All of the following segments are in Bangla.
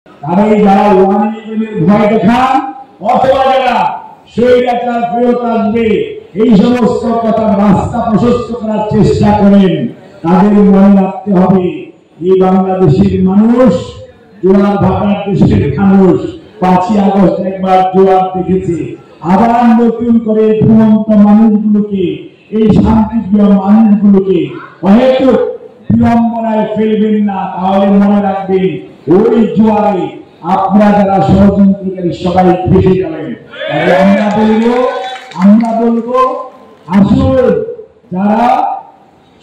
তারাই যারা ওয়ান ইলেভেনের ভয় দেখান অথবা যারা স্বৈরাচার ফেরত আসবে এই সমস্ত কথা রাস্তা প্রশস্ত করার চেষ্টা করেন, তাদের মনে রাখতে হবে এই বাংলাদেশের মানুষ জোয়ার ভাটার দেশের মানুষ 5ই আগস্ট একবার জোয়ার দেখেছে। আবার নতুন করে ঘুমন্ত মানুষগুলোকে, এই শান্তিপ্রিয় মানুষগুলোকে হয়তো বিড়ম্বনায় ফেলবেন না, তাহলে মনে রাখবেন ওই জোয়ারে আপনারা যারা ষড়যন্ত্রকারী সবাই ভেসে যাবেন। আমরা বলবো আসলে যারা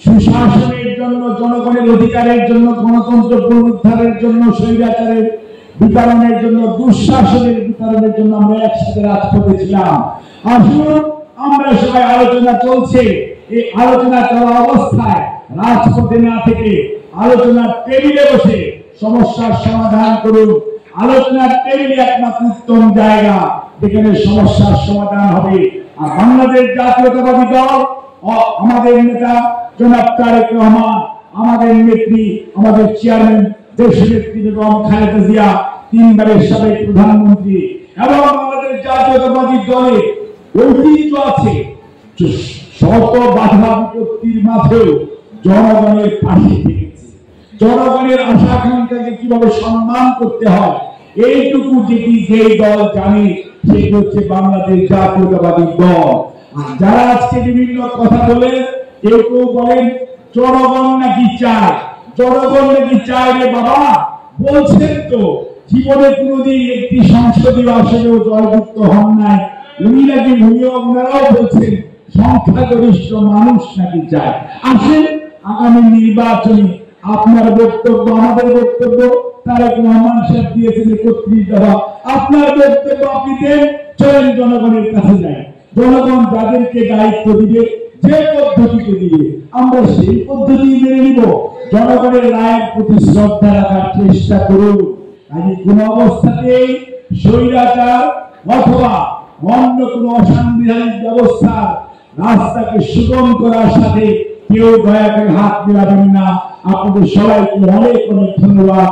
সুশাসনের জন্য, জনগণের অধিকারের জন্য, গণতন্ত্র পুনরুদ্ধারের জন্য, স্বৈরাচারের বিতরণের জন্য, দুঃশাসনের বিতরণের জন্য আমরা একসাথে রাজপথে ছিলাম। আসুন আমরা সবাই, আলোচনা চলছে, এই আলোচনা চলা অবস্থায় রাজপথে না থেকে আলোচনার টেবিলে বসে সমস্যার সমাধান করুন। আলোচনার টেবিলে একমাত্র উত্তম জায়গা যেখানে সমস্যার সমাধান হবে। আর বাংলাদেশ জাতীয়তাবাদী দল, আমাদের নেতা জনাব তারেক রহমান, আমাদের নেত্রী, আমাদের চেয়ারম্যান দেশনেত্রী বেগম খালেদা জিয়া, 3 বারের সাবেক প্রধানমন্ত্রী, এবং আমাদের জাতীয়তাবাদী দলের ঐতিহ্য আছে। শত বাধা বিপত্তির মাঝেও জনগণের পাশে থেকেছে, জনগণের আশা আকাঙ্ক্ষাকে কিভাবে সম্মান করতে হয় এইটুকু যেটি যেই দল জানে সেটি হচ্ছে বাংলাদেশ জাতীয়তাবাদী দল। আর যারা আজকে বিভিন্ন কথা বলে, কেউ কেউ বলেন জনগণ নাকি চায়, জনগণ নাকি চায় রে বাবা, বলছেন তো জীবনে কোনোদিন একটি সংসদীয় আসনেও জয়যুক্ত হন নাই, উনি নাকি ওনারাও বলছেন সংখ্যাগরিষ্ঠ মানুষ নাকি চায়। আসেন আগামী নির্বাচনে আপনার বক্তব্য, আমাদের বক্তব্য, তারেক রহমান সাহেব দিয়েছেন 31 দফা, আপনার বক্তব্য আপনি দেন, চলেন জনগণের কাছে যাই। জনগণ যাদেরকে দায়িত্ব দিবে, যে পদ্ধতিতে দিবে, আমরা সেই পদ্ধতি মেনে নিব। জনগণের রায়ের প্রতি শ্রদ্ধা রাখার চেষ্টা করুন। আমি কোন অবস্থাতেই স্বৈরাচার অথবা অন্য কোন অসাংবিধানিক ব্যবস্থার রাস্তাকে সুগম করার সাথে কেউ দয়া করে হাত মেলাবেন না। আপনাদের সবাইকে অনেক অনেক ধন্যবাদ।